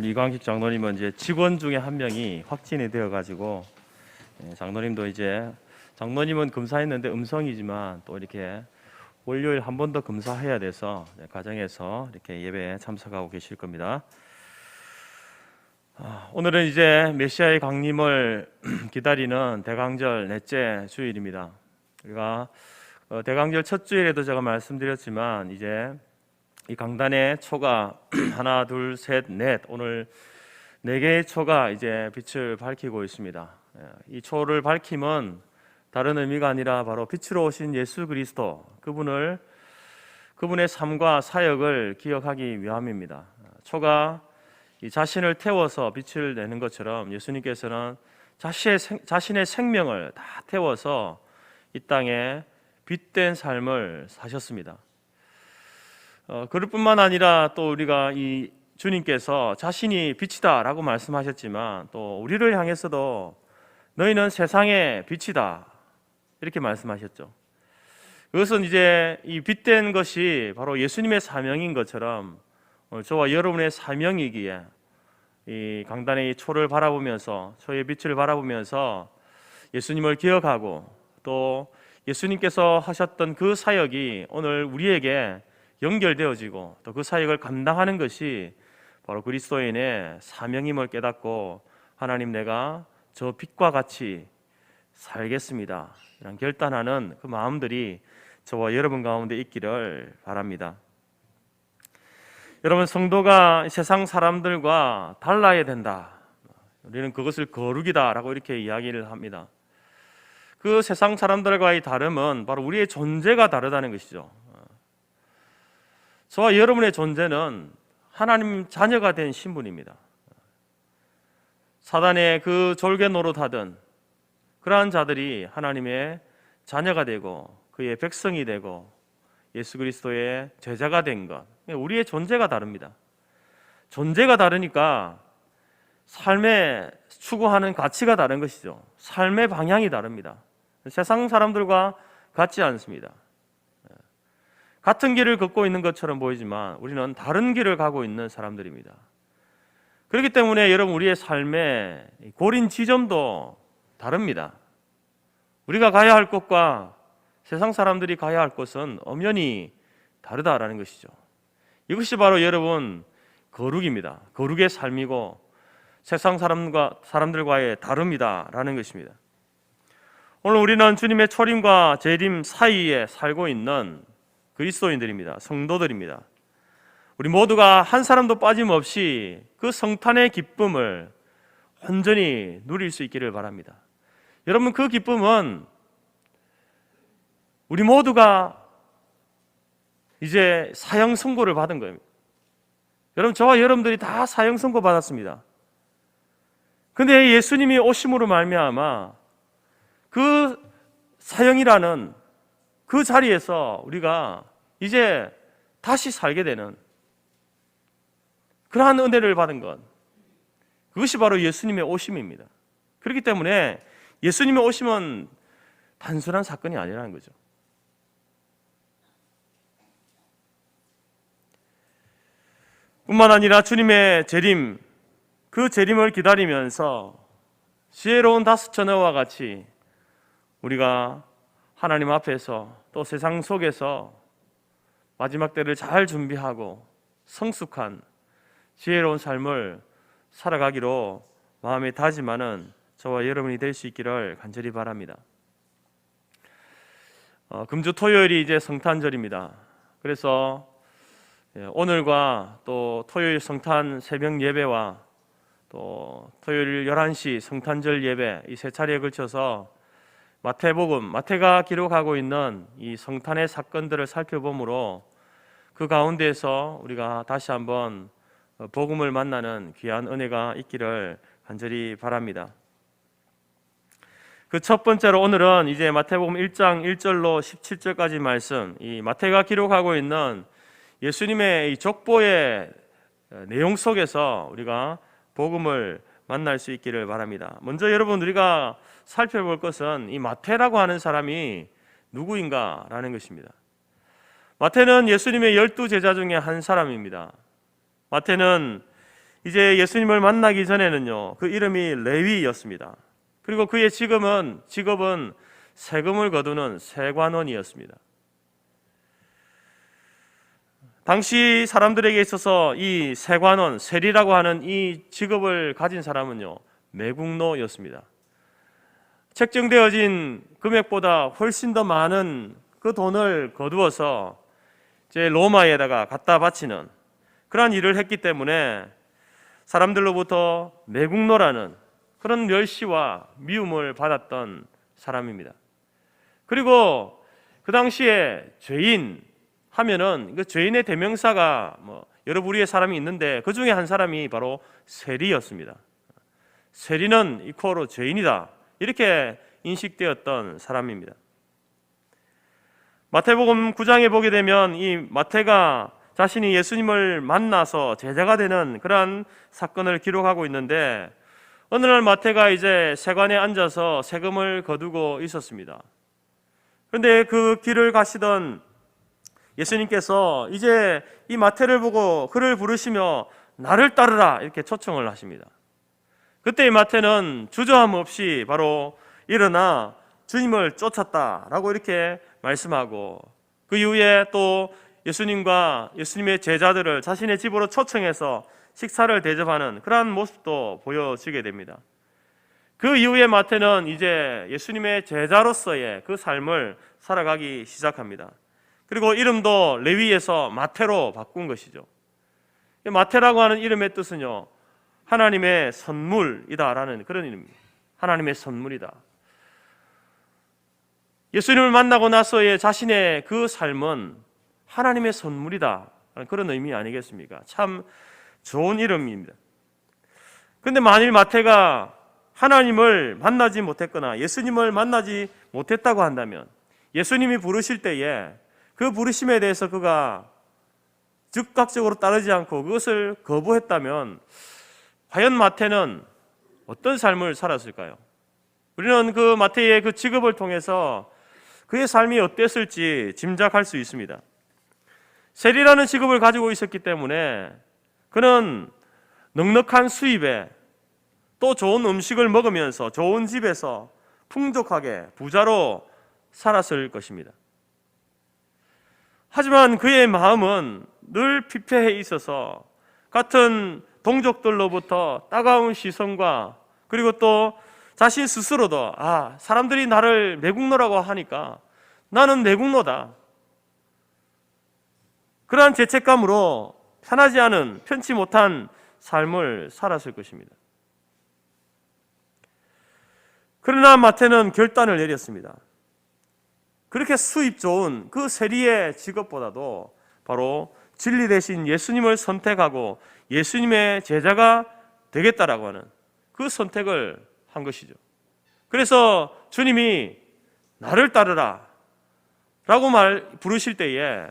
오늘 이광식 장로님은 이제 직원 중에 한 명이 확진이 되어가지고 장로님도 이제 장로님은 검사했는데 음성이지만 또 이렇게 월요일 한 번 더 검사해야 돼서 가정에서 이렇게 예배에 참석하고 계실 겁니다. 오늘은 이제 메시아의 강림을 기다리는 대강절 넷째 주일입니다. 우리가 대강절 첫 주일에도 제가 말씀드렸지만 이제 이 강단의 초가 하나, 둘, 셋, 넷, 오늘 네 개의 초가 이제 빛을 밝히고 있습니다. 이 초를 밝힘은 다른 의미가 아니라 바로 빛으로 오신 예수 그리스도 그분의 삶과 사역을 기억하기 위함입니다. 초가 이 자신을 태워서 빛을 내는 것처럼 예수님께서는 자신의 생명을 다 태워서 이 땅에 빛된 삶을 사셨습니다. 그럴 뿐만 아니라 또 우리가 이 주님께서 자신이 빛이다라고 말씀하셨지만 또 우리를 향해서도 너희는 세상의 빛이다 이렇게 말씀하셨죠. 그것은 이제 이 빛된 것이 바로 예수님의 사명인 것처럼 저와 여러분의 사명이기에 이 강단의 초를 바라보면서 초의 빛을 바라보면서 예수님을 기억하고 또 예수님께서 하셨던 그 사역이 오늘 우리에게 연결되어지고 또 그 사역을 감당하는 것이 바로 그리스도인의 사명임을 깨닫고 하나님 내가 저 빛과 같이 살겠습니다 이런 결단하는 그 마음들이 저와 여러분 가운데 있기를 바랍니다. 여러분, 성도가 세상 사람들과 달라야 된다. 우리는 그것을 거룩이다라고 이렇게 이야기를 합니다. 그 세상 사람들과의 다름은 바로 우리의 존재가 다르다는 것이죠. 저와 여러분의 존재는 하나님 자녀가 된 신분입니다. 사단의 그 졸개 노릇하던 그러한 자들이 하나님의 자녀가 되고 그의 백성이 되고 예수 그리스도의 제자가 된 것, 우리의 존재가 다릅니다. 존재가 다르니까 삶에 추구하는 가치가 다른 것이죠. 삶의 방향이 다릅니다. 세상 사람들과 같지 않습니다. 같은 길을 걷고 있는 것처럼 보이지만 우리는 다른 길을 가고 있는 사람들입니다. 그렇기 때문에 여러분, 우리의 삶의 고린 지점도 다릅니다. 우리가 가야 할 곳과 세상 사람들이 가야 할 곳은 엄연히 다르다라는 것이죠. 이것이 바로 여러분 거룩입니다. 거룩의 삶이고 세상 사람들과의 다름이다라는 것입니다. 오늘 우리는 주님의 초림과 재림 사이에 살고 있는 그리스도인들입니다. 성도들입니다. 우리 모두가 한 사람도 빠짐없이 그 성탄의 기쁨을 온전히 누릴 수 있기를 바랍니다. 여러분, 그 기쁨은 우리 모두가 이제 사형 선고를 받은 겁니다. 여러분, 저와 여러분들이 다 사형 선고 받았습니다. 근데 예수님이 오심으로 말미암아 그 사형이라는 그 자리에서 우리가 이제 다시 살게 되는 그러한 은혜를 받은 것, 그것이 바로 예수님의 오심입니다. 그렇기 때문에 예수님의 오심은 단순한 사건이 아니라는 거죠. 뿐만 아니라 주님의 재림, 그 재림을 기다리면서 지혜로운 다섯 처녀와 같이 우리가 하나님 앞에서 또 세상 속에서 마지막 때를 잘 준비하고 성숙한 지혜로운 삶을 살아가기로 마음에 다짐하는 저와 여러분이 될 수 있기를 간절히 바랍니다. 금주 토요일이 이제 성탄절입니다. 그래서 오늘과 또 토요일 성탄 새벽 예배와 또 토요일 11시 성탄절 예배 이 세 차례에 걸쳐서 마태복음, 마태가 기록하고 있는 이 성탄의 사건들을 살펴보므로 그 가운데에서 우리가 다시 한번 복음을 만나는 귀한 은혜가 있기를 간절히 바랍니다. 그 첫 번째로 오늘은 이제 마태복음 1장 1절로 17절까지 말씀, 이 마태가 기록하고 있는 예수님의 이 족보의 내용 속에서 우리가 복음을 만날 수 있기를 바랍니다. 먼저 여러분, 우리가 살펴볼 것은 이 마태라고 하는 사람이 누구인가라는 것입니다. 마태는 예수님의 12 제자 중에 한 사람입니다. 마태는 이제 예수님을 만나기 전에는요, 그 이름이 레위였습니다. 그리고 그의 직업은 세금을 거두는 세관원이었습니다. 당시 사람들에게 있어서 이 세관원, 세리라고 하는 이 직업을 가진 사람은요, 매국노였습니다. 책정되어진 금액보다 훨씬 더 많은 그 돈을 거두어서 이제 로마에다가 갖다 바치는 그러한 일을 했기 때문에 사람들로부터 매국노라는 그런 멸시와 미움을 받았던 사람입니다. 그리고 그 당시에 죄인 하면은 그 죄인의 대명사가 여러 부류의 사람이 있는데 그 중에 한 사람이 바로 세리였습니다. 세리는 이코로 죄인이다, 이렇게 인식되었던 사람입니다. 마태복음 9장에 보게 되면 이 마태가 자신이 예수님을 만나서 제자가 되는 그러한 사건을 기록하고 있는데, 어느 날 마태가 이제 세관에 앉아서 세금을 거두고 있었습니다. 그런데 그 길을 가시던 예수님께서 이제 이 마태를 보고 그를 부르시며 나를 따르라, 이렇게 초청을 하십니다. 그때 이 마태는 주저함 없이 바로 일어나 주님을 쫓았다라고 이렇게 말씀하고, 그 이후에 또 예수님과 예수님의 제자들을 자신의 집으로 초청해서 식사를 대접하는 그러한 모습도 보여지게 됩니다. 그 이후에 마태는 이제 예수님의 제자로서의 그 삶을 살아가기 시작합니다. 그리고 이름도 레위에서 마태로 바꾼 것이죠. 마태라고 하는 이름의 뜻은요, 하나님의 선물이다라는 그런 이름입니다. 하나님의 선물이다. 예수님을 만나고 나서의 자신의 그 삶은 하나님의 선물이다, 그런 의미 아니겠습니까? 참 좋은 이름입니다. 그런데 만일 마태가 하나님을 만나지 못했거나 예수님을 만나지 못했다고 한다면, 예수님이 부르실 때에 그 부르심에 대해서 그가 즉각적으로 따르지 않고 그것을 거부했다면 과연 마태는 어떤 삶을 살았을까요? 우리는 그 마태의 그 직업을 통해서 그의 삶이 어땠을지 짐작할 수 있습니다. 세리라는 직업을 가지고 있었기 때문에 그는 넉넉한 수입에 또 좋은 음식을 먹으면서 좋은 집에서 풍족하게 부자로 살았을 것입니다. 하지만 그의 마음은 늘 피폐해 있어서 같은 동족들로부터 따가운 시선과, 그리고 또 자신 스스로도 사람들이 나를 매국노라고 하니까 나는 매국노다, 그러한 죄책감으로 편하지 않은, 편치 못한 삶을 살았을 것입니다. 그러나 마태는 결단을 내렸습니다. 그렇게 수입 좋은 그 세리의 직업보다도 바로 진리 대신 예수님을 선택하고 예수님의 제자가 되겠다라고 하는 그 선택을 한 것이죠. 그래서 주님이 나를 따르라 라고 부르실 때에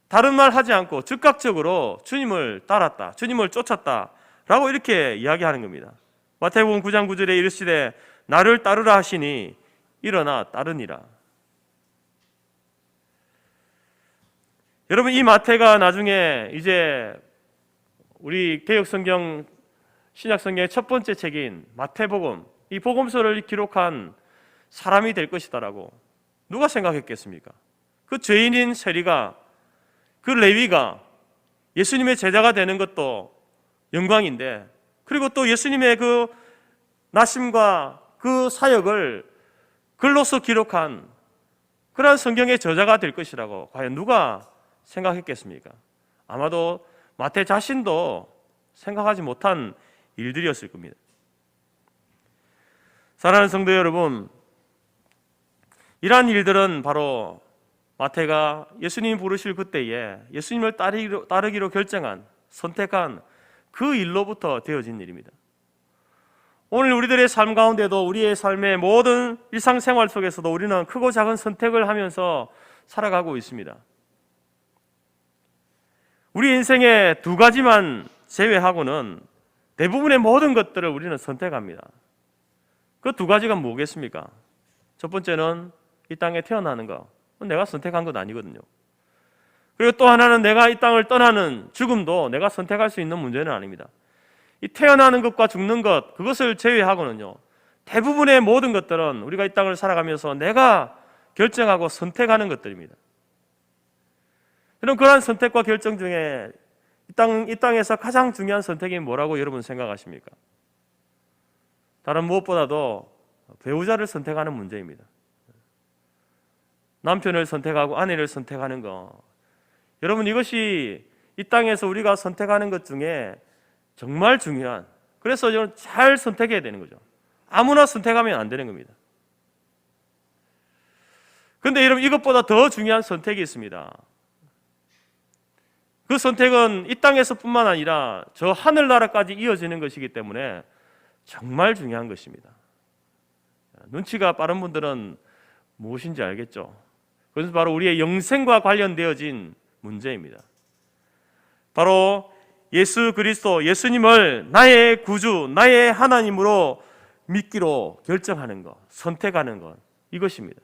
다른 말 하지 않고 즉각적으로 주님을 따랐다, 주님을 쫓았다 라고 이렇게 이야기하는 겁니다. 마태복음 9장 9절에 이르시되 나를 따르라 하시니 일어나 따르니라. 여러분, 이 마태가 나중에 이제 우리 개혁성경, 신약성경의 첫 번째 책인 마태복음, 이 복음서를 기록한 사람이 될 것이다라고 누가 생각했겠습니까? 그 죄인인 세리가, 그 레위가 예수님의 제자가 되는 것도 영광인데, 그리고 또 예수님의 그 나심과 그 사역을 글로서 기록한 그러한 성경의 저자가 될 것이라고 과연 누가 생각했겠습니까? 아마도 마태 자신도 생각하지 못한 일들이었을 겁니다. 사랑하는 성도 여러분, 이러한 일들은 바로 마태가 예수님이 부르실 그때에 예수님을 따르기로 결정한, 선택한 그 일로부터 되어진 일입니다. 오늘 우리들의 삶 가운데도, 우리의 삶의 모든 일상생활 속에서도 우리는 크고 작은 선택을 하면서 살아가고 있습니다. 우리 인생의 두 가지만 제외하고는 대부분의 모든 것들을 우리는 선택합니다. 그 두 가지가 뭐겠습니까? 첫 번째는 이 땅에 태어나는 거, 내가 선택한 건 아니거든요. 그리고 또 하나는 내가 이 땅을 떠나는 죽음도 내가 선택할 수 있는 문제는 아닙니다. 이 태어나는 것과 죽는 것, 그것을 제외하고는요, 대부분의 모든 것들은 우리가 이 땅을 살아가면서 내가 결정하고 선택하는 것들입니다. 그럼 그러한 선택과 결정 중에 이 땅에서 가장 중요한 선택이 뭐라고 여러분 생각하십니까? 다른 무엇보다도 배우자를 선택하는 문제입니다. 남편을 선택하고 아내를 선택하는 거, 여러분, 이것이 이 땅에서 우리가 선택하는 것 중에 정말 중요한, 그래서 잘 선택해야 되는 거죠. 아무나 선택하면 안 되는 겁니다. 그런데 여러분, 이것보다 더 중요한 선택이 있습니다. 그 선택은 이 땅에서뿐만 아니라 저 하늘나라까지 이어지는 것이기 때문에 정말 중요한 것입니다. 눈치가 빠른 분들은 무엇인지 알겠죠? 그것은 바로 우리의 영생과 관련되어진 문제입니다. 바로 예수 그리스도, 예수님을 나의 구주, 나의 하나님으로 믿기로 결정하는 것, 선택하는 것, 이것입니다.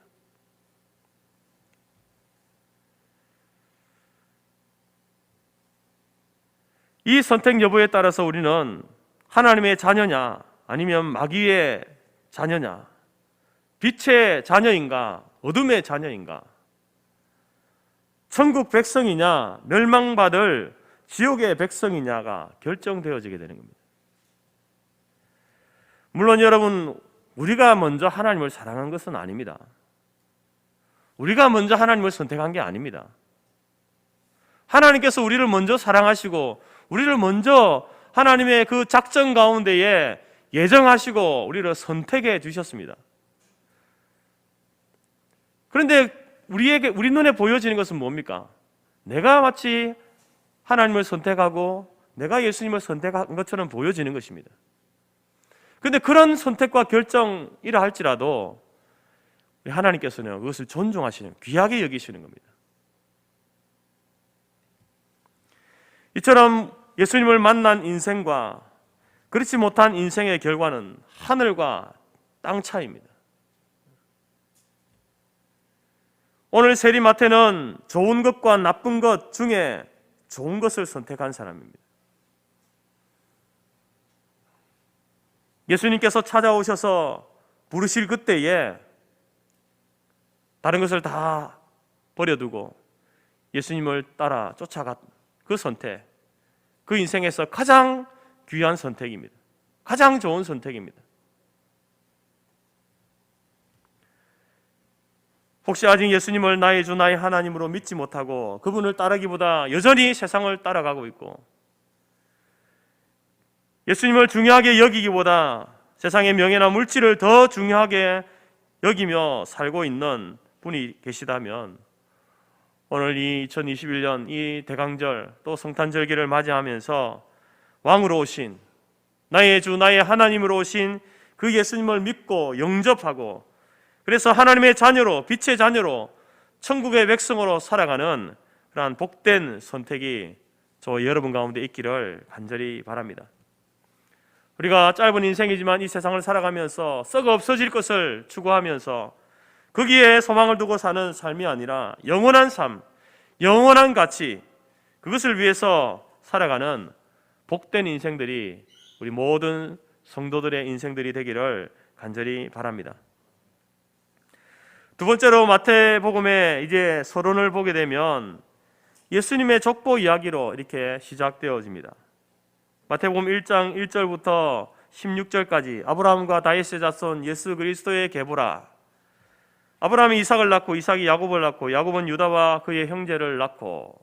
이 선택 여부에 따라서 우리는 하나님의 자녀냐 아니면 마귀의 자녀냐, 빛의 자녀인가 어둠의 자녀인가, 천국 백성이냐 멸망받을 지옥의 백성이냐가 결정되어지게 되는 겁니다. 물론 여러분, 우리가 먼저 하나님을 사랑한 것은 아닙니다. 우리가 먼저 하나님을 선택한 게 아닙니다. 하나님께서 우리를 먼저 사랑하시고 우리를 먼저 하나님의 그 작전 가운데에 예정하시고 우리를 선택해 주셨습니다. 그런데 우리 눈에 보여지는 것은 뭡니까? 내가 마치 하나님을 선택하고 내가 예수님을 선택한 것처럼 보여지는 것입니다. 그런데 그런 선택과 결정이라 할지라도 하나님께서는 그것을 존중하시는, 귀하게 여기시는 겁니다. 이처럼 예수님을 만난 인생과 그렇지 못한 인생의 결과는 하늘과 땅 차이입니다. 오늘 세리마태는 좋은 것과 나쁜 것 중에 좋은 것을 선택한 사람입니다. 예수님께서 찾아오셔서 부르실 그때에 다른 것을 다 버려두고 예수님을 따라 쫓아간 그 선택, 그 인생에서 가장 귀한 선택입니다. 가장 좋은 선택입니다. 혹시 아직 예수님을 나의 주 나의 하나님으로 믿지 못하고 그분을 따르기보다 여전히 세상을 따라가고 있고 예수님을 중요하게 여기기보다 세상의 명예나 물질을 더 중요하게 여기며 살고 있는 분이 계시다면 오늘 이 2021년 이 대강절 또 성탄절기를 맞이하면서 왕으로 오신 나의 주 나의 하나님으로 오신 그 예수님을 믿고 영접하고 그래서 하나님의 자녀로, 빛의 자녀로, 천국의 백성으로 살아가는 그러한 복된 선택이 저 여러분 가운데 있기를 간절히 바랍니다. 우리가 짧은 인생이지만 이 세상을 살아가면서 썩어 없어질 것을 추구하면서 거기에 소망을 두고 사는 삶이 아니라 영원한 삶, 영원한 가치, 그것을 위해서 살아가는 복된 인생들이 우리 모든 성도들의 인생들이 되기를 간절히 바랍니다. 두 번째로 마태복음의 이제 서론을 보게 되면 예수님의 족보 이야기로 이렇게 시작되어집니다. 마태복음 1장 1절부터 16절까지 아브라함과 다윗의 자손 예수 그리스도의 계보라. 아브라함이 이삭을 낳고 이삭이 야곱을 낳고 야곱은 유다와 그의 형제를 낳고.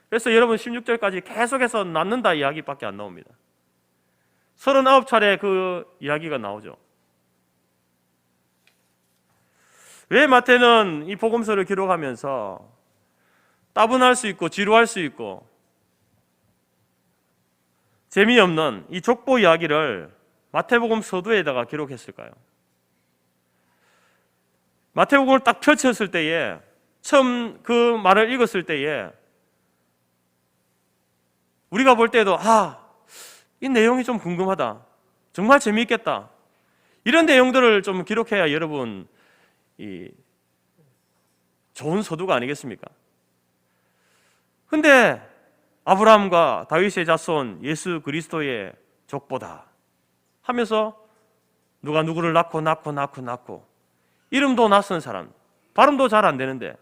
그래서 여러분 16절까지 계속해서 낳는다 이야기밖에 안 나옵니다. 39차례 그 이야기가 나오죠. 왜 마태는 이 복음서를 기록하면서 따분할 수 있고 지루할 수 있고 재미없는 이 족보 이야기를 마태복음 서두에다가 기록했을까요? 마태복음을 딱 펼쳤을 때에 처음 그 말을 읽었을 때에 우리가 볼 때도 이 내용이 좀 궁금하다, 정말 재미있겠다, 이런 내용들을 좀 기록해야 여러분 이 좋은 서두가 아니겠습니까? 근데 아브라함과 다윗의 자손 예수 그리스도의 족보다 하면서 누가 누구를 낳고 이름도 낯선 사람, 발음도 잘 안 되는데,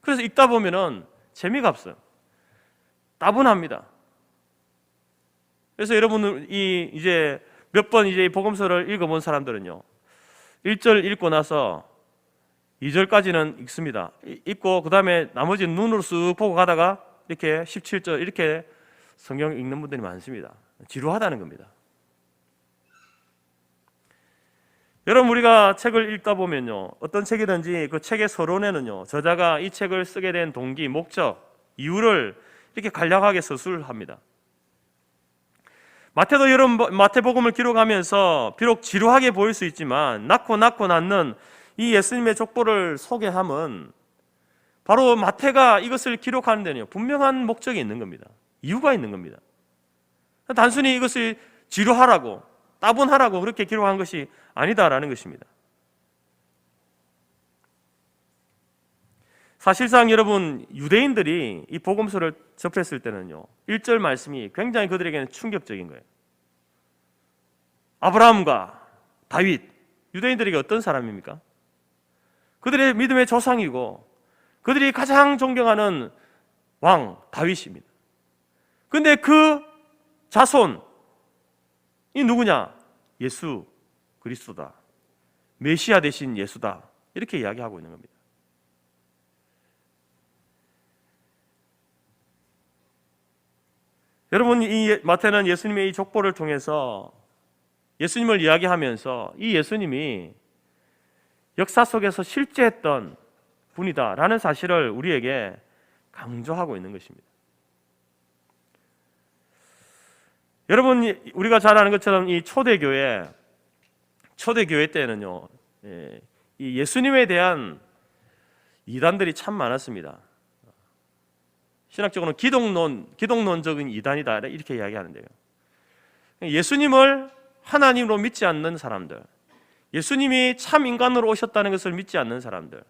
그래서 읽다 보면은 재미가 없어요. 따분합니다. 그래서 여러분 이제 몇 번 이제 복음서를 읽어본 사람들은요, 1절 읽고 나서 2절까지는 읽습니다. 읽고 그 다음에 나머지는 눈으로 쓱 보고 가다가 이렇게 17절 이렇게 성경 읽는 분들이 많습니다. 지루하다는 겁니다. 여러분, 우리가 책을 읽다 보면요, 어떤 책이든지 그 책의 서론에는요, 저자가 이 책을 쓰게 된 동기, 목적, 이유를 이렇게 간략하게 서술합니다. 마태도 여러분, 마태복음을 기록하면서 비록 지루하게 보일 수 있지만 낳고 낳는 이 예수님의 족보를 소개함은 바로 마태가 이것을 기록하는 데는요, 분명한 목적이 있는 겁니다. 이유가 있는 겁니다. 단순히 이것을 지루하라고, 따분하라고 그렇게 기록한 것이 아니다라는 것입니다. 사실상 여러분, 유대인들이 이 복음서를 접했을 때는요, 1절 말씀이 굉장히 그들에게는 충격적인 거예요. 아브라함과 다윗, 유대인들에게 어떤 사람입니까? 그들의 믿음의 조상이고 그들이 가장 존경하는 왕 다윗입니다. 그런데 그 자손이 누구냐? 예수 그리스도다, 메시아 되신 예수다, 이렇게 이야기하고 있는 겁니다. 여러분, 이 마태는 예수님의 이 족보를 통해서 예수님을 이야기하면서 이 예수님이 역사 속에서 실제 했던 분이다라는 사실을 우리에게 강조하고 있는 것입니다. 여러분, 우리가 잘 아는 것처럼 이 초대교회 때는요, 이 예수님에 대한 이단들이 참 많았습니다. 신학적으로는 기독론적인 이단이다 이렇게 이야기하는데요, 예수님을 하나님으로 믿지 않는 사람들, 예수님이 참 인간으로 오셨다는 것을 믿지 않는 사람들,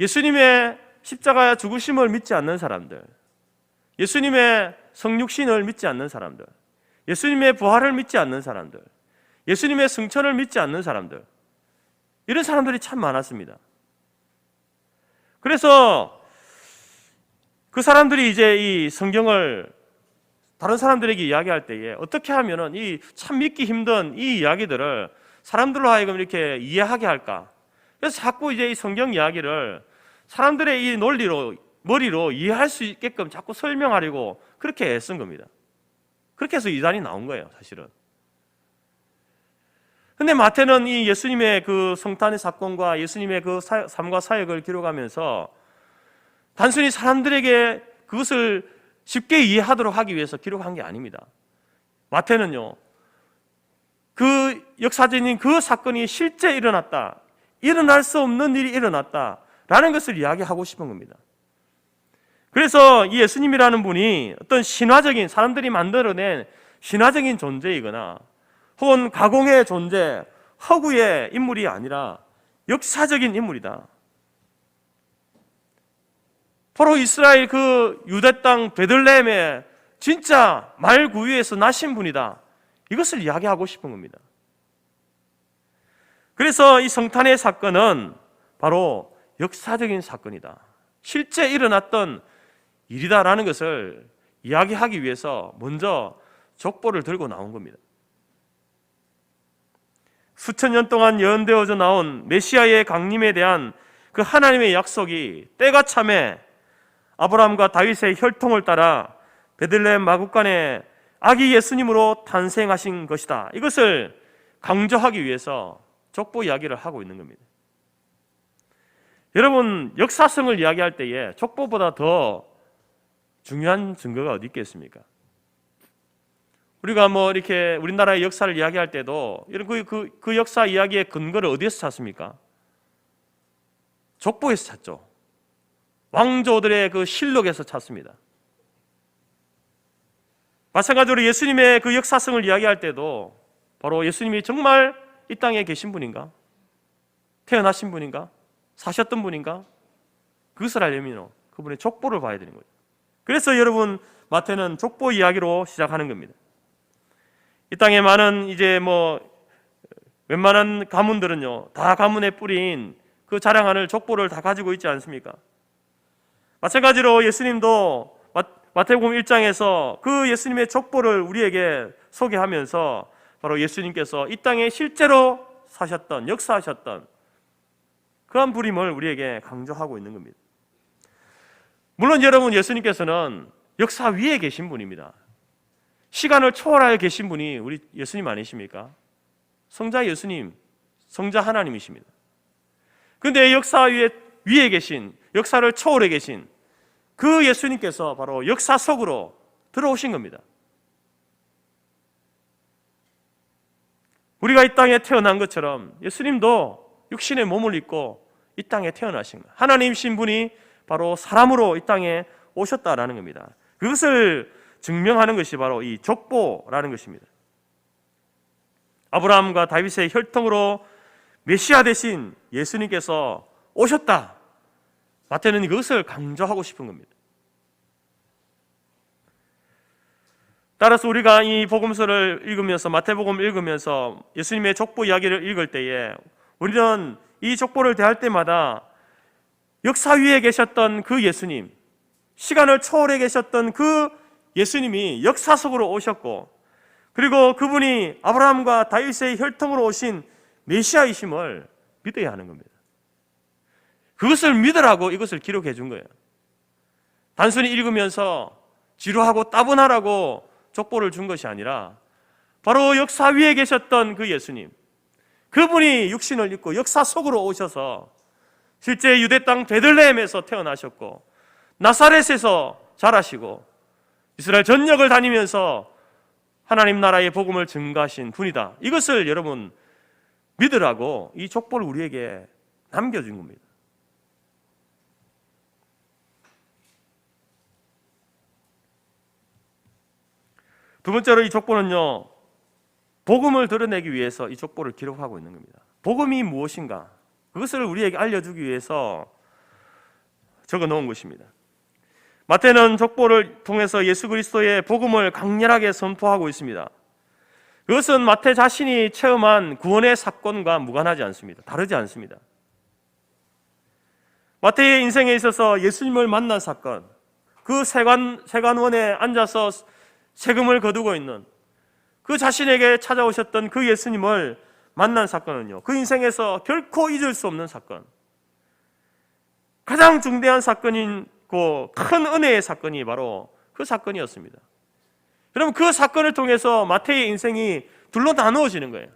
예수님의 십자가 죽으심을 믿지 않는 사람들, 예수님의 성육신을 믿지 않는 사람들, 예수님의 부활을 믿지 않는 사람들, 예수님의 승천을 믿지 않는 사람들, 이런 사람들이 참 많았습니다. 그래서 그 사람들이 이제 이 성경을 다른 사람들에게 이야기할 때에 어떻게 하면은 이 참 믿기 힘든 이 이야기들을 사람들로 하여금 이렇게 이해하게 할까? 그래서 자꾸 이제 이 성경 이야기를 사람들의 이 머리로 이해할 수 있게끔 자꾸 설명하려고 그렇게 애쓴 겁니다. 그렇게 해서 이단이 나온 거예요, 사실은. 근데 마태는 이 예수님의 그 성탄의 사건과 예수님의 그 삶과 사역을 기록하면서 단순히 사람들에게 그것을 쉽게 이해하도록 하기 위해서 기록한 게 아닙니다. 마태는요, 그 역사적인 그 사건이 실제 일어났다, 일어날 수 없는 일이 일어났다라는 것을 이야기하고 싶은 겁니다. 그래서 이 예수님이라는 분이 어떤 신화적인, 사람들이 만들어낸 신화적인 존재이거나 혹은 가공의 존재, 허구의 인물이 아니라 역사적인 인물이다. 바로 이스라엘 그 유대 땅 베들레헴의 진짜 말 구유에서 나신 분이다, 이것을 이야기하고 싶은 겁니다. 그래서 이 성탄의 사건은 바로 역사적인 사건이다, 실제 일어났던 일이다라는 것을 이야기하기 위해서 먼저 족보를 들고 나온 겁니다. 수천 년 동안 예언되어져 나온 메시아의 강림에 대한 그 하나님의 약속이 때가 참에 아브라함과 다윗의 혈통을 따라 베들레헴 마구간에 아기 예수님으로 탄생하신 것이다, 이것을 강조하기 위해서 족보 이야기를 하고 있는 겁니다. 여러분, 역사성을 이야기할 때에 족보보다 더 중요한 증거가 어디 있겠습니까? 우리가 뭐 이렇게 우리나라의 역사를 이야기할 때도 이런 그 역사 이야기의 근거를 어디에서 찾습니까? 족보에서 찾죠. 왕조들의 그 실록에서 찾습니다. 마찬가지로 예수님의 그 역사성을 이야기할 때도 바로 예수님이 정말 이 땅에 계신 분인가? 태어나신 분인가? 사셨던 분인가? 그것을 알려면 그분의 족보를 봐야 되는 거죠. 그래서 여러분 마태는 족보 이야기로 시작하는 겁니다. 이 땅에 많은 이제 웬만한 가문들은요 다 가문에 뿌린 그 자랑하는 족보를 다 가지고 있지 않습니까? 마찬가지로 예수님도 마태복음 1장에서 그 예수님의 족보를 우리에게 소개하면서 바로 예수님께서 이 땅에 실제로 사셨던, 역사하셨던 그한 부림을 우리에게 강조하고 있는 겁니다. 물론 여러분, 예수님께서는 역사 위에 계신 분입니다. 시간을 초월하여 계신 분이 우리 예수님 아니십니까? 성자 예수님, 성자 하나님이십니다. 그런데 역사 위에 계신, 역사를 초월해 계신 그 예수님께서 바로 역사 속으로 들어오신 겁니다. 우리가 이 땅에 태어난 것처럼 예수님도 육신의 몸을 입고 이 땅에 태어나신 거예요. 하나님이신 분이 바로 사람으로 이 땅에 오셨다라는 겁니다. 그것을 증명하는 것이 바로 이 족보라는 것입니다. 아브라함과 다윗의 혈통으로 메시아 되신 예수님께서 오셨다. 마태는 이것을 강조하고 싶은 겁니다. 따라서 우리가 이 복음서를 읽으면서, 마태복음을 읽으면서 예수님의 족보 이야기를 읽을 때에 우리는 이 족보를 대할 때마다 역사 위에 계셨던 그 예수님, 시간을 초월해 계셨던 그 예수님이 역사 속으로 오셨고, 그리고 그분이 아브라함과 다윗의 혈통으로 오신 메시아이심을 믿어야 하는 겁니다. 그것을 믿으라고 이것을 기록해 준 거예요. 단순히 읽으면서 지루하고 따분하라고 족보를 준 것이 아니라 바로 역사 위에 계셨던 그 예수님, 그분이 육신을 입고 역사 속으로 오셔서 실제 유대 땅 베들레헴에서 태어나셨고 나사렛에서 자라시고 이스라엘 전역을 다니면서 하나님 나라의 복음을 증거하신 분이다. 이것을 여러분 믿으라고 이 족보를 우리에게 남겨준 겁니다. 두 번째로 이 족보는요, 복음을 드러내기 위해서 이 족보를 기록하고 있는 겁니다. 복음이 무엇인가? 그것을 우리에게 알려주기 위해서 적어 놓은 것입니다. 마태는 족보를 통해서 예수 그리스도의 복음을 강렬하게 선포하고 있습니다. 그것은 마태 자신이 체험한 구원의 사건과 무관하지 않습니다. 다르지 않습니다. 마태의 인생에 있어서 예수님을 만난 사건, 그 세관원에 앉아서 세금을 거두고 있는 그 자신에게 찾아오셨던 그 예수님을 만난 사건은요, 그 인생에서 결코 잊을 수 없는 사건, 가장 중대한 사건인 큰 은혜의 사건이 바로 그 사건이었습니다. 여러분, 그 사건을 통해서 마태의 인생이 둘로 나누어지는 거예요.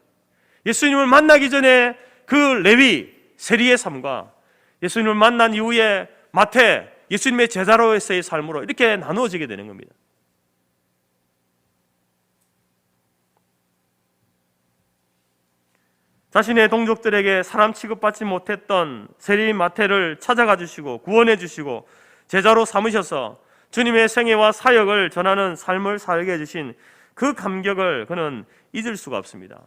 예수님을 만나기 전에 그 레위, 세리의 삶과 예수님을 만난 이후에 마태, 예수님의 제자로서의 삶으로 이렇게 나누어지게 되는 겁니다. 자신의 동족들에게 사람 취급받지 못했던 세리인 마태를 찾아가 주시고 구원해 주시고 제자로 삼으셔서 주님의 생애와 사역을 전하는 삶을 살게 해주신 그 감격을 그는 잊을 수가 없습니다.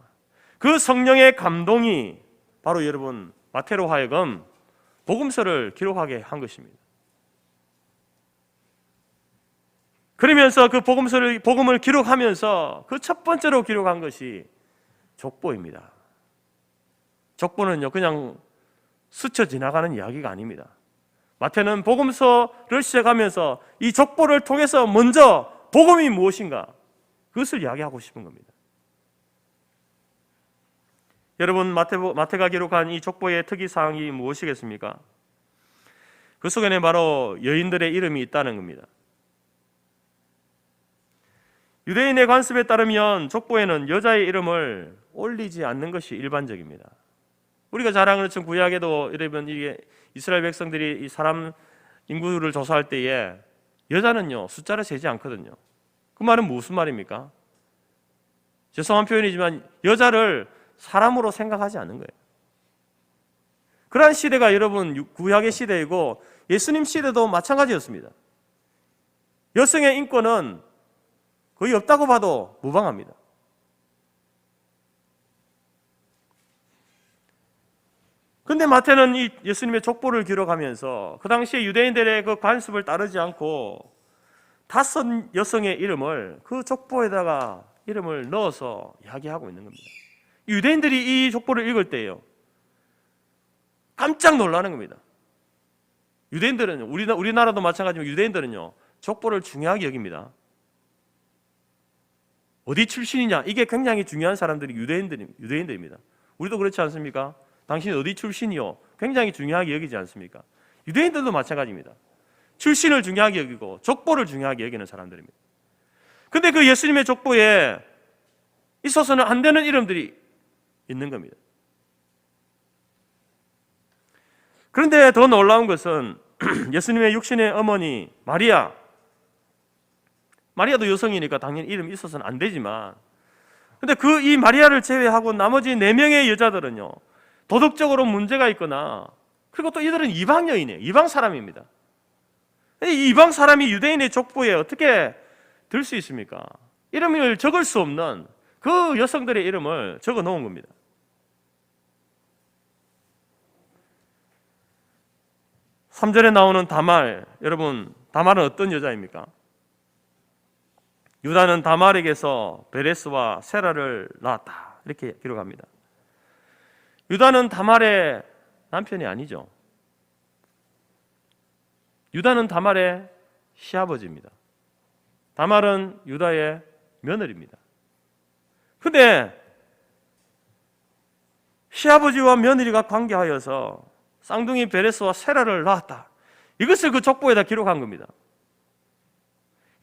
그 성령의 감동이 바로 여러분 마태로 하여금 복음서를 기록하게 한 것입니다. 그러면서 그 복음을 기록하면서 그 첫 번째로 기록한 것이 족보입니다. 족보는요, 그냥 스쳐 지나가는 이야기가 아닙니다. 마태는 복음서를 시작하면서 이 족보를 통해서 먼저 복음이 무엇인가, 그것을 이야기하고 싶은 겁니다. 여러분, 마태가 기록한 이 족보의 특이사항이 무엇이겠습니까? 그 속에는 바로 여인들의 이름이 있다는 겁니다. 유대인의 관습에 따르면 족보에는 여자의 이름을 올리지 않는 것이 일반적입니다. 우리가 잘 아는 것처럼 구약에도 여러분 이게 이스라엘 백성들이 이 사람 인구를 조사할 때에 여자는요 숫자를 세지 않거든요. 그 말은 무슨 말입니까? 죄송한 표현이지만 여자를 사람으로 생각하지 않는 거예요. 그러한 시대가 여러분 구약의 시대이고 예수님 시대도 마찬가지였습니다. 여성의 인권은 거의 없다고 봐도 무방합니다. 근데 마태는 이 예수님의 족보를 기록하면서 그 당시에 유대인들의 그 관습을 따르지 않고 5 여성의 이름을 그 족보에다가 이름을 넣어서 이야기하고 있는 겁니다. 유대인들이 이 족보를 읽을 때예요, 깜짝 놀라는 겁니다. 유대인들은, 우리나라도 마찬가지지만 유대인들은요, 족보를 중요하게 여깁니다. 어디 출신이냐, 이게 굉장히 중요한 사람들이 유대인들입니다. 우리도 그렇지 않습니까? 당신이 어디 출신이요? 굉장히 중요하게 여기지 않습니까? 유대인들도 마찬가지입니다. 출신을 중요하게 여기고 족보를 중요하게 여기는 사람들입니다. 근데 그 예수님의 족보에 있어서는 안 되는 이름들이 있는 겁니다. 그런데 더 놀라운 것은 예수님의 육신의 어머니 마리아도 여성이니까 당연히 이름이 있어서는 안 되지만, 근데 이 마리아를 제외하고 나머지 4명의 여자들은요, 도덕적으로 문제가 있거나, 그리고 또 이들은 이방 여인이에요. 이방 사람입니다. 이 이방 사람이 유대인의 족보에 어떻게 들 수 있습니까? 이름을 적을 수 없는 그 여성들의 이름을 적어 놓은 겁니다. 삼 절에 나오는 다말, 여러분, 다말은 어떤 여자입니까? 유다는 다말에게서 베레스와 세라를 낳았다, 이렇게 기록합니다. 유다는 다말의 남편이 아니죠. 유다는 다말의 시아버지입니다. 다말은 유다의 며느리입니다. 그런데 시아버지와 며느리가 관계하여서 쌍둥이 베레스와 세라를 낳았다, 이것을 그 족보에다 기록한 겁니다.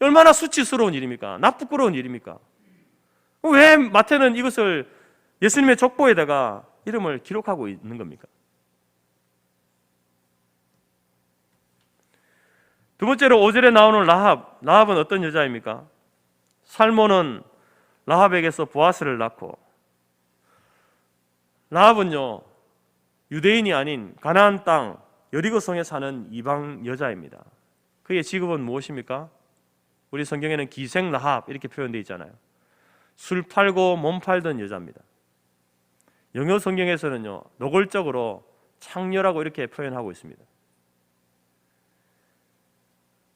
얼마나 수치스러운 일입니까? 나쁘끄러운 일입니까? 왜 마태는 이것을 예수님의 족보에다가 이름을 기록하고 있는 겁니까? 두 번째로 5절에 나오는 라합은 어떤 여자입니까? 살몬은 라합에게서 보아스를 낳고, 라합은요, 유대인이 아닌 가나안 땅 여리고성에 사는 이방 여자입니다. 그의 직업은 무엇입니까? 우리 성경에는 기생 라합 이렇게 표현되어 있잖아요. 술 팔고 몸 팔던 여자입니다. 영어 성경에서는요, 노골적으로 창녀라고 이렇게 표현하고 있습니다.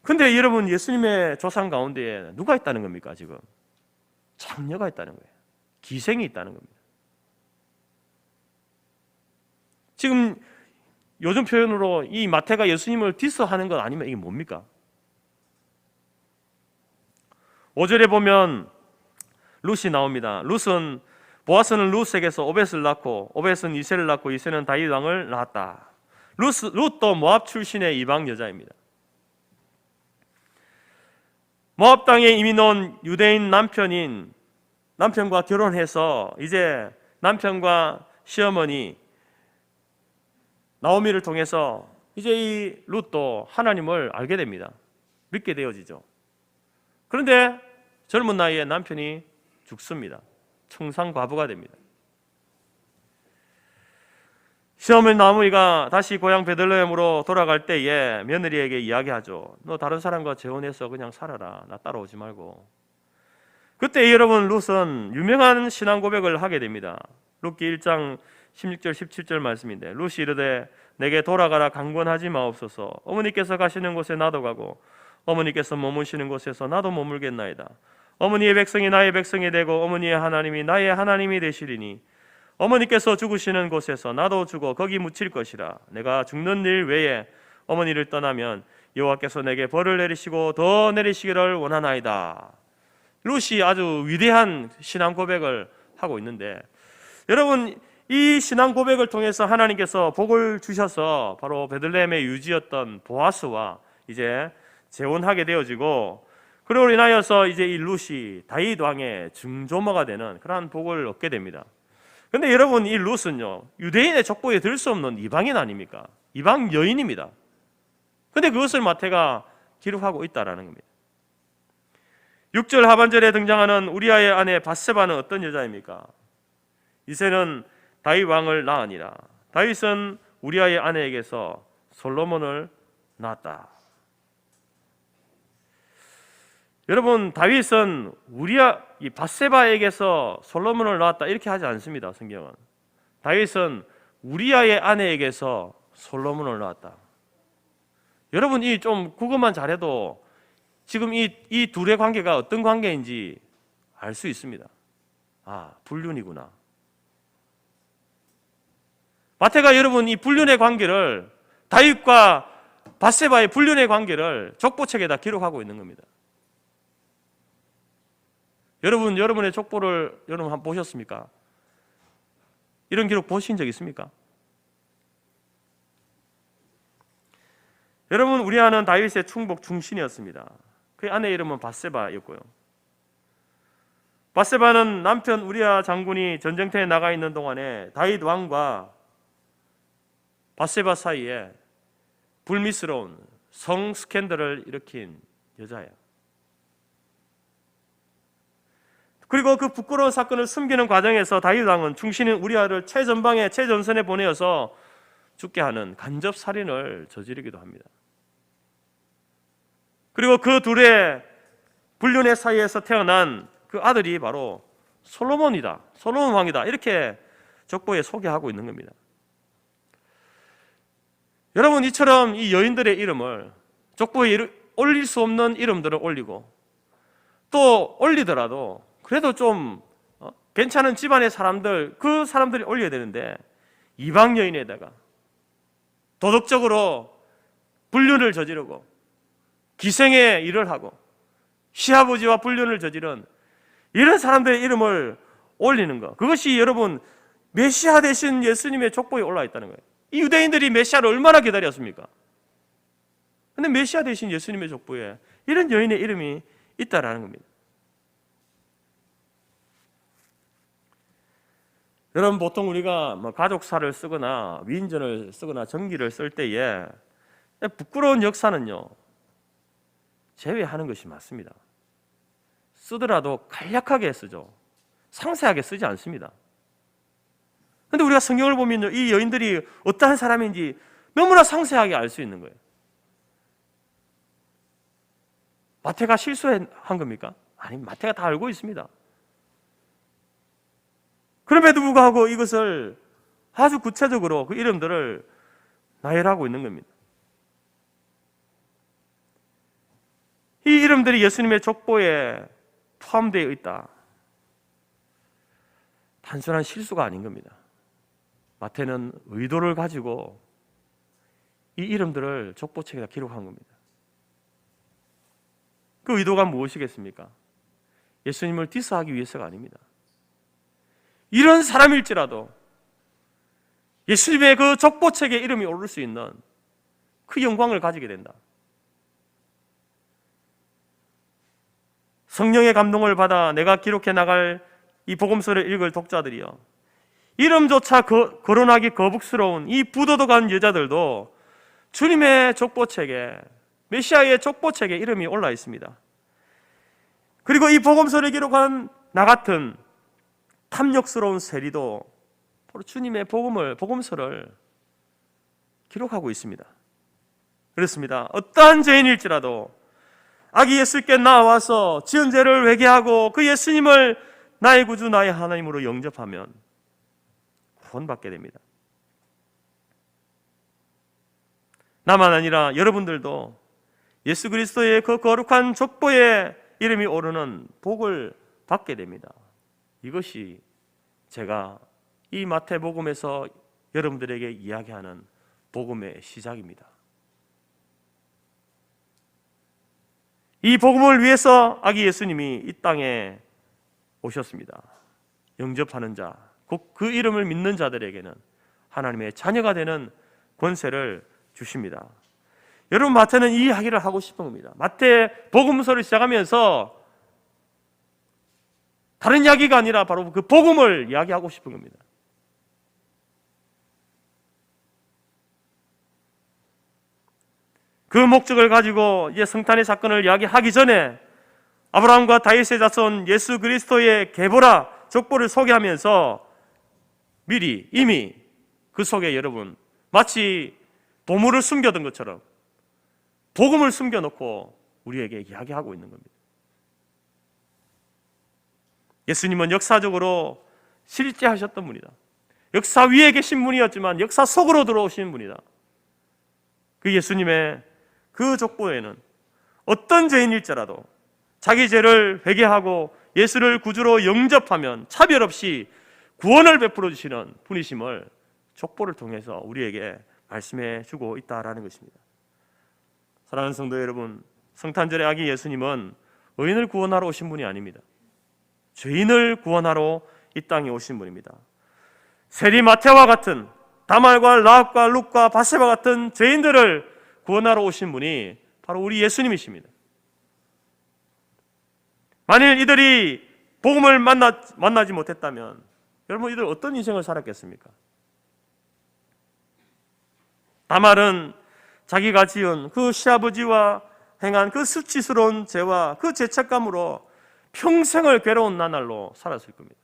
근데 여러분, 예수님의 조상 가운데에 누가 있다는 겁니까? 지금 창녀가 있다는 거예요. 기생이 있다는 겁니다. 지금 요즘 표현으로 이 마태가 예수님을 디스하는 것 아니면 이게 뭡니까? 5절에 보면 룻이 나옵니다. 보아스는 룻에게서 오벳을 낳고, 오벳은 이새를 낳고, 이새는 다윗 왕을 낳았다. 룻도 모압 출신의 이방 여자입니다. 모압 땅에 이미 놓은 유대인 남편과 결혼해서 이제 남편과 시어머니 나오미를 통해서 이제 이 룻도 하나님을 알게 됩니다. 믿게 되어지죠. 그런데 젊은 나이에 남편이 죽습니다. 청산과부가 됩니다. 시어머니 나오미가 다시 고향 베들레헴으로 돌아갈 때에 며느리에게 이야기하죠. 너 다른 사람과 재혼해서 그냥 살아라. 나 따라오지 말고. 그때 여러분, 룻은 유명한 신앙 고백을 하게 됩니다. 룻기 1장 16절 17절 말씀인데, 룻이 이르되 내게 돌아가라 강권하지 마옵소서. 어머니께서 가시는 곳에 나도 가고 어머니께서 머무시는 곳에서 나도 머물겠나이다. 어머니의 백성이 나의 백성이 되고 어머니의 하나님이 나의 하나님이 되시리니 어머니께서 죽으시는 곳에서 나도 죽어 거기 묻힐 것이라. 내가 죽는 일 외에 어머니를 떠나면 여호와께서 내게 벌을 내리시고 더 내리시기를 원하나이다. 룻이 아주 위대한 신앙 고백을 하고 있는데, 여러분, 이 신앙 고백을 통해서 하나님께서 복을 주셔서 바로 베들레헴의 유지였던 보아스와 이제 재혼하게 되어지고, 그로 인하여서 이제 이 룻이 다윗 왕의 증조모가 되는 그러한 복을 얻게 됩니다. 그런데 여러분, 이 룻은요, 유대인의 족보에 들 수 없는 이방인 아닙니까? 이방 여인입니다. 그런데 그것을 마태가 기록하고 있다라는 겁니다. 6절 하반절에 등장하는 우리아의 아내 밧세바는 어떤 여자입니까? 이새는 다윗 왕을 낳으니라. 다윗은 우리아의 아내에게서 솔로몬을 낳았다. 여러분, 다윗은 이 밧세바에게서 솔로몬을 낳았다 이렇게 하지 않습니다. 성경은 다윗은 우리아의 아내에게서 솔로몬을 낳았다. 여러분, 이 좀 국어만 잘해도 지금 이 둘의 관계가 어떤 관계인지 알 수 있습니다. 아, 불륜이구나. 마태가 여러분 이 불륜의 관계를, 다윗과 밧세바의 불륜의 관계를 족보책에다 기록하고 있는 겁니다. 여러분의 족보를 여러분 한번 보셨습니까? 이런 기록 보신 적 있습니까? 여러분, 우리아는 다윗의 충복 중신이었습니다. 그의 아내 이름은 밧세바였고요. 밧세바는 남편 우리아 장군이 전쟁터에 나가 있는 동안에 다윗 왕과 밧세바 사이에 불미스러운 성 스캔들을 일으킨 여자예요. 그리고 그 부끄러운 사건을 숨기는 과정에서 다윗 왕은 충신인 우리아를 최전방에 최전선에 보내어서 죽게 하는 간접 살인을 저지르기도 합니다. 그리고 그 둘의 불륜의 사이에서 태어난 그 아들이 바로 솔로몬이다, 솔로몬 왕이다, 이렇게 족보에 소개하고 있는 겁니다. 여러분, 이처럼 이 여인들의 이름을 족보에 올릴 수 없는 이름들을 올리고, 또 올리더라도 그래도 좀 괜찮은 집안의 사람들, 그 사람들이 올려야 되는데 이방 여인에다가 도덕적으로 불륜을 저지르고 기생의 일을 하고 시아버지와 불륜을 저지른 이런 사람들의 이름을 올리는 것, 그것이 여러분 메시아 되신 예수님의 족보에 올라와 있다는 거예요. 이 유대인들이 메시아를 얼마나 기다렸습니까? 그런데 메시아 되신 예수님의 족보에 이런 여인의 이름이 있다라는 겁니다. 여러분, 보통 우리가 가족사를 쓰거나 위인전을 쓰거나 정기를 쓸 때에 부끄러운 역사는요 제외하는 것이 맞습니다. 쓰더라도 간략하게 쓰죠. 상세하게 쓰지 않습니다. 그런데 우리가 성경을 보면요, 이 여인들이 어떠한 사람인지 너무나 상세하게 알 수 있는 거예요. 마태가 실수한 겁니까? 아니, 마태가 다 알고 있습니다. 그럼에도 불구하고 이것을 아주 구체적으로 그 이름들을 나열하고 있는 겁니다. 이 이름들이 예수님의 족보에 포함되어 있다. 단순한 실수가 아닌 겁니다. 마태는 의도를 가지고 이 이름들을 족보책에다 기록한 겁니다. 그 의도가 무엇이겠습니까? 예수님을 디스하기 위해서가 아닙니다. 이런 사람일지라도 예수님의 그 족보책에 이름이 오를 수 있는 그 영광을 가지게 된다. 성령의 감동을 받아 내가 기록해 나갈 이 복음서를 읽을 독자들이여, 이름조차 거론하기 거북스러운 이 부도덕한 여자들도 주님의 족보책에, 메시아의 족보책에 이름이 올라 있습니다. 그리고 이 복음서를 기록한 나 같은 탐욕스러운 세리도 바로 주님의 복음서를 기록하고 있습니다. 그렇습니다. 어떠한 죄인일지라도 아기 예수께 나와서 지은 죄를 회개하고 그 예수님을 나의 구주 나의 하나님으로 영접하면 구원받게 됩니다. 나만 아니라 여러분들도 예수 그리스도의 그 거룩한 족보에 이름이 오르는 복을 받게 됩니다. 이것이 제가 이 마태복음에서 여러분들에게 이야기하는 복음의 시작입니다. 이 복음을 위해서 아기 예수님이 이 땅에 오셨습니다. 영접하는 자, 곧 그 이름을 믿는 자들에게는 하나님의 자녀가 되는 권세를 주십니다. 여러분, 마태는 이 이야기를 하고 싶은 겁니다. 마태 복음서를 시작하면서 다른 이야기가 아니라 바로 그 복음을 이야기하고 싶은 겁니다. 그 목적을 가지고 이제 성탄의 사건을 이야기하기 전에 아브라함과 다윗의 자손 예수 그리스도의 계보라 족보를 소개하면서 미리 이미 그 속에 여러분 마치 보물을 숨겨둔 것처럼 복음을 숨겨놓고 우리에게 이야기하고 있는 겁니다. 예수님은 역사적으로 실제하셨던 분이다. 역사 위에 계신 분이었지만 역사 속으로 들어오신 분이다. 그 예수님의 그 족보에는 어떤 죄인일지라도 자기 죄를 회개하고 예수를 구주로 영접하면 차별 없이 구원을 베풀어 주시는 분이심을 족보를 통해서 우리에게 말씀해 주고 있다라는 것입니다. 사랑하는 성도 여러분, 성탄절의 아기 예수님은 의인을 구원하러 오신 분이 아닙니다. 죄인을 구원하러 이 땅에 오신 분입니다. 세리 마태와 같은, 다말과 라합과 룻과 바세바 같은 죄인들을 구원하러 오신 분이 바로 우리 예수님이십니다. 만일 이들이 복음을 만나지 못했다면 여러분, 이들 어떤 인생을 살았겠습니까? 다말은 자기가 지은 그 시아버지와 행한 그 수치스러운 죄와 그 죄책감으로 평생을 괴로운 나날로 살았을 겁니다.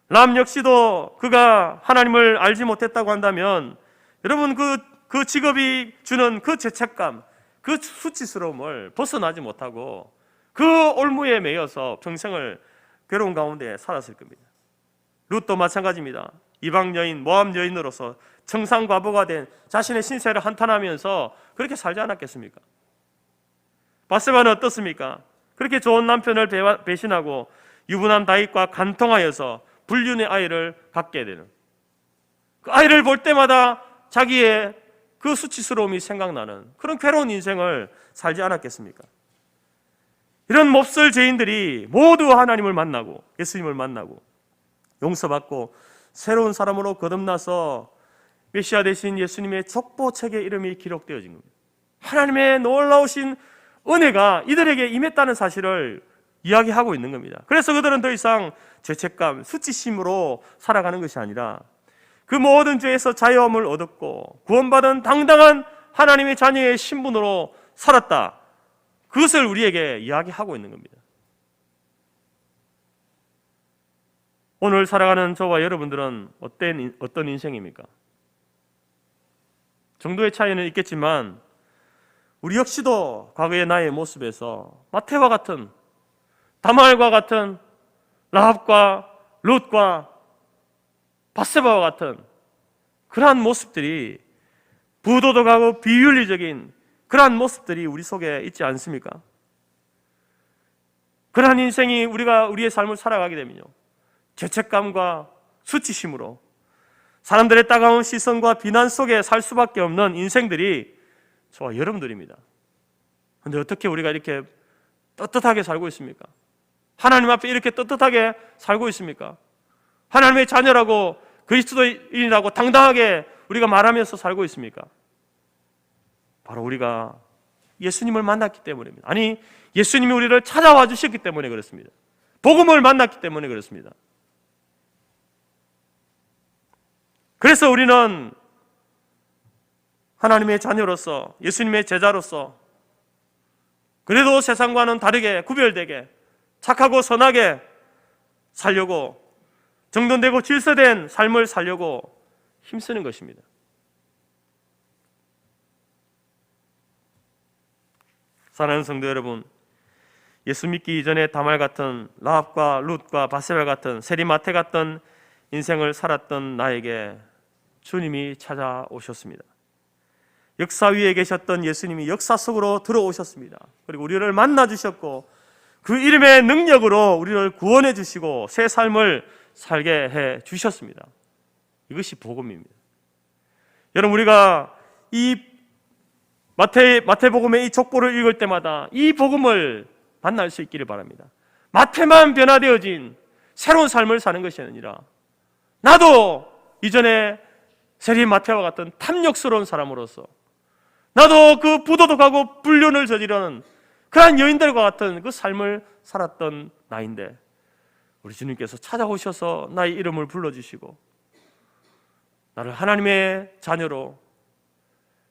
람 역시도 그가 하나님을 알지 못했다고 한다면 여러분, 그 직업이 주는 그 죄책감, 그 수치스러움을 벗어나지 못하고 그 올무에 매여서 평생을 괴로운 가운데 살았을 겁니다. 룻도 마찬가지입니다. 이방 여인, 모압 여인으로서 청산과부가 된 자신의 신세를 한탄하면서 그렇게 살지 않았겠습니까? 바세바는 어떻습니까? 그렇게 좋은 남편을 배신하고 유부남 다윗과 간통하여서 불륜의 아이를 갖게 되는, 그 아이를 볼 때마다 자기의 그 수치스러움이 생각나는 그런 괴로운 인생을 살지 않았겠습니까? 이런 몹쓸 죄인들이 모두 하나님을 만나고 예수님을 만나고 용서받고 새로운 사람으로 거듭나서 메시아 되신 예수님의 족보책에 이름이 기록되어진 겁니다. 하나님의 놀라우신 은혜가 이들에게 임했다는 사실을 이야기하고 있는 겁니다. 그래서 그들은 더 이상 죄책감, 수치심으로 살아가는 것이 아니라 그 모든 죄에서 자유함을 얻었고 구원받은 당당한 하나님의 자녀의 신분으로 살았다. 그것을 우리에게 이야기하고 있는 겁니다. 오늘 살아가는 저와 여러분들은 어떤 인생입니까? 정도의 차이는 있겠지만 우리 역시도 과거의 나의 모습에서 마태와 같은, 다말과 같은, 라합과 룻과 바세바와 같은 그러한 모습들이, 부도덕하고 비윤리적인 그러한 모습들이 우리 속에 있지 않습니까? 그러한 인생이 우리의 삶을 살아가게 되면요, 죄책감과 수치심으로 사람들의 따가운 시선과 비난 속에 살 수밖에 없는 인생들이 저와 여러분들입니다. 그런데 어떻게 우리가 이렇게 떳떳하게 살고 있습니까? 하나님 앞에 이렇게 떳떳하게 살고 있습니까? 하나님의 자녀라고 그리스도인이라고 당당하게 우리가 말하면서 살고 있습니까? 바로 우리가 예수님을 만났기 때문입니다. 아니, 예수님이 우리를 찾아와 주셨기 때문에 그렇습니다. 복음을 만났기 때문에 그렇습니다. 그래서 우리는 하나님의 자녀로서, 예수님의 제자로서 그래도 세상과는 다르게 구별되게 착하고 선하게 살려고, 정돈되고 질서된 삶을 살려고 힘쓰는 것입니다. 사랑하는 성도 여러분, 예수 믿기 이전에 다말 같은, 라합과 룻과 바세바 같은, 세리마테 같은 인생을 살았던 나에게 주님이 찾아오셨습니다. 역사 위에 계셨던 예수님이 역사 속으로 들어오셨습니다. 그리고 우리를 만나 주셨고 그 이름의 능력으로 우리를 구원해 주시고 새 삶을 살게 해 주셨습니다. 이것이 복음입니다. 여러분, 우리가 이 마태복음의 이 족보를 읽을 때마다 이 복음을 만날 수 있기를 바랍니다. 마태만 변화되어진 새로운 삶을 사는 것이 아니라 나도 이전에 세리 마태와 같은 탐욕스러운 사람으로서, 나도 그 부도덕하고 불륜을 저지르는 그러한 여인들과 같은 그 삶을 살았던 나인데 우리 주님께서 찾아오셔서 나의 이름을 불러주시고 나를 하나님의 자녀로,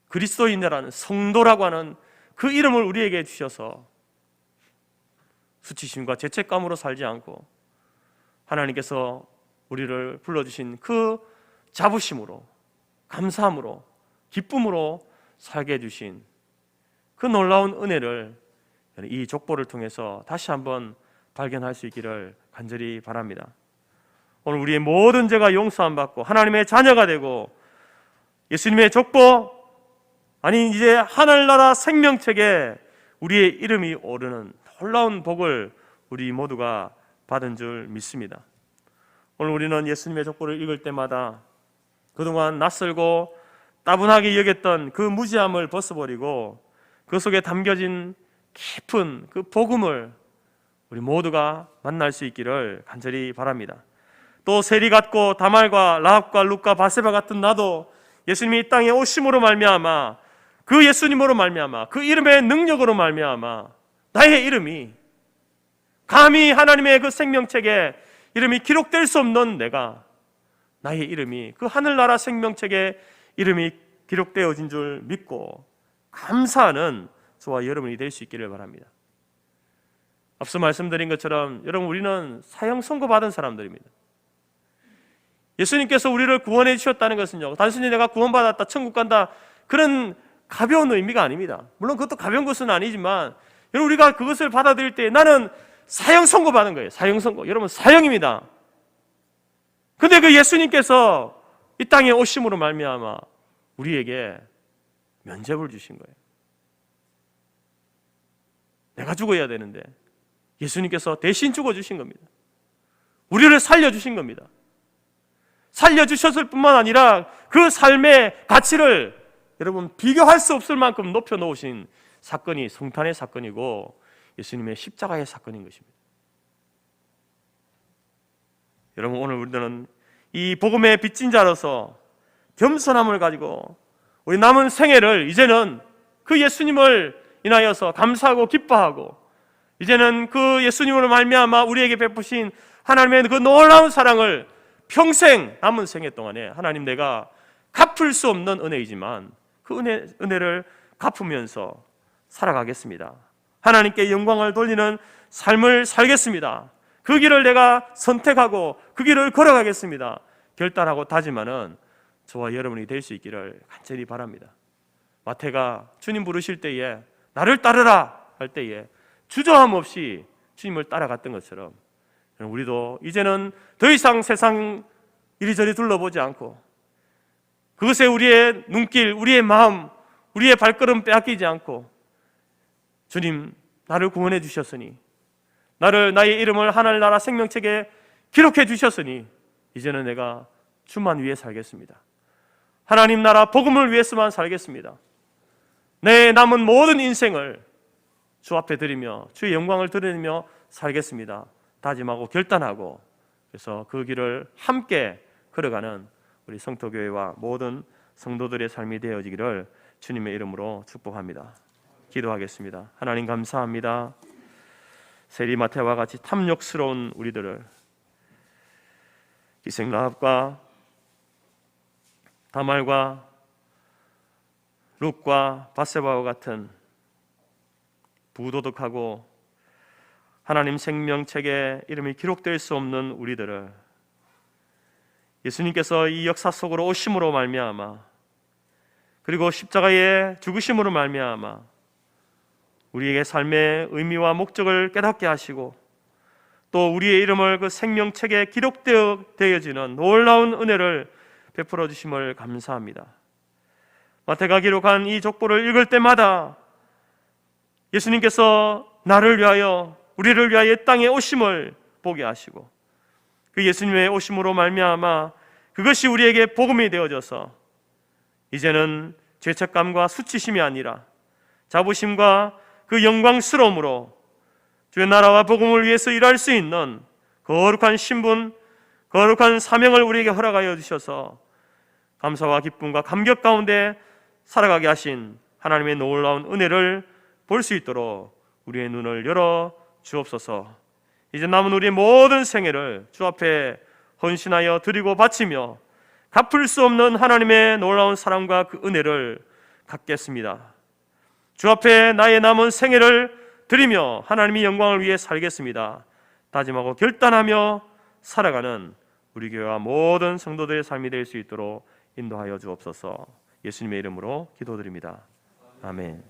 그리스도인이라는 성도라고 하는 그 이름을 우리에게 주셔서 수치심과 죄책감으로 살지 않고 하나님께서 우리를 불러주신 그 자부심으로, 감사함으로, 기쁨으로 살게 해주신 그 놀라운 은혜를 이 족보를 통해서 다시 한번 발견할 수 있기를 간절히 바랍니다. 오늘 우리의 모든 죄가 용서함 받고 하나님의 자녀가 되고 예수님의 족보, 아니 이제 하늘나라 생명책에 우리의 이름이 오르는 놀라운 복을 우리 모두가 받은 줄 믿습니다. 오늘 우리는 예수님의 족보를 읽을 때마다 그동안 낯설고 따분하게 여겼던 그 무지함을 벗어버리고 그 속에 담겨진 깊은 그 복음을 우리 모두가 만날 수 있기를 간절히 바랍니다. 또 세리 같고 다말과 라합과 룻과 바세바 같은 나도 예수님이 이 땅에 오심으로 말미암아 그 예수님으로 말미암아 그 이름의 능력으로 말미암아 나의 이름이 감히 하나님의 그 생명책에 이름이 기록될 수 없는 내가 나의 이름이 그 하늘나라 생명책에 이름이 기록되어진 줄 믿고 감사하는 저와 여러분이 될 수 있기를 바랍니다. 앞서 말씀드린 것처럼 여러분 우리는 사형 선고받은 사람들입니다. 예수님께서 우리를 구원해 주셨다는 것은요 단순히 내가 구원받았다 천국 간다 그런 가벼운 의미가 아닙니다. 물론 그것도 가벼운 것은 아니지만 여러분 우리가 그것을 받아들일 때 나는 사형 선고받은 거예요. 사형 선고. 여러분 사형입니다. 근데 그 예수님께서 이 땅에 오심으로 말미암아 우리에게 면죄부를 주신 거예요. 내가 죽어야 되는데 예수님께서 대신 죽어주신 겁니다. 우리를 살려주신 겁니다. 살려주셨을 뿐만 아니라 그 삶의 가치를 여러분 비교할 수 없을 만큼 높여놓으신 사건이 성탄의 사건이고 예수님의 십자가의 사건인 것입니다. 여러분 오늘 우리는 이 복음의 빚진 자로서 겸손함을 가지고 우리 남은 생애를 이제는 그 예수님을 인하여서 감사하고 기뻐하고 이제는 그 예수님으로 말미암아 우리에게 베푸신 하나님의 그 놀라운 사랑을 평생 남은 생애 동안에 하나님 내가 갚을 수 없는 은혜이지만 그 은혜를 갚으면서 살아가겠습니다. 하나님께 영광을 돌리는 삶을 살겠습니다. 그 길을 내가 선택하고 그 길을 걸어가겠습니다. 결단하고 다짐하는 저와 여러분이 될 수 있기를 간절히 바랍니다. 마태가 주님 부르실 때에 나를 따르라 할 때에 주저함 없이 주님을 따라갔던 것처럼 우리도 이제는 더 이상 세상 이리저리 둘러보지 않고 그것에 우리의 눈길, 우리의 마음, 우리의 발걸음 빼앗기지 않고 주님 나를 구원해 주셨으니 나의 이름을 하늘나라 생명책에 기록해 주셨으니 이제는 내가 주만 위해 살겠습니다. 하나님 나라 복음을 위해서만 살겠습니다. 내 남은 모든 인생을 주 앞에 드리며 주의 영광을 드리며 살겠습니다. 다짐하고 결단하고 그래서 그 길을 함께 걸어가는 우리 성토교회와 모든 성도들의 삶이 되어지기를 주님의 이름으로 축복합니다. 기도하겠습니다. 하나님 감사합니다. 세리마태와 같이 탐욕스러운 우리들을 기생 라합과 다말과 룻과 바세바와 같은 부도덕하고 하나님 생명책에 이름이 기록될 수 없는 우리들을 예수님께서 이 역사 속으로 오심으로 말미암아 그리고 십자가의 죽으심으로 말미암아 우리에게 삶의 의미와 목적을 깨닫게 하시고 또 우리의 이름을 그 생명책에 기록되어지는 놀라운 은혜를 베풀어 주심을 감사합니다. 마태가 기록한 이 족보를 읽을 때마다 예수님께서 나를 위하여 우리를 위하여 땅에 오심을 보게 하시고 그 예수님의 오심으로 말미암아 그것이 우리에게 복음이 되어져서 이제는 죄책감과 수치심이 아니라 자부심과 그 영광스러움으로 주의 나라와 복음을 위해서 일할 수 있는 거룩한 신분, 거룩한 사명을 우리에게 허락하여 주셔서 감사와 기쁨과 감격 가운데 살아가게 하신 하나님의 놀라운 은혜를 볼 수 있도록 우리의 눈을 열어 주옵소서. 이제 남은 우리의 모든 생애를 주 앞에 헌신하여 드리고 바치며 갚을 수 없는 하나님의 놀라운 사랑과 그 은혜를 갖겠습니다. 주 앞에 나의 남은 생애를 드리며 하나님의 영광을 위해 살겠습니다. 다짐하고 결단하며 살아가는 우리 교회와 모든 성도들의 삶이 될 수 있도록 인도하여 주옵소서. 예수님의 이름으로 기도드립니다. 아멘.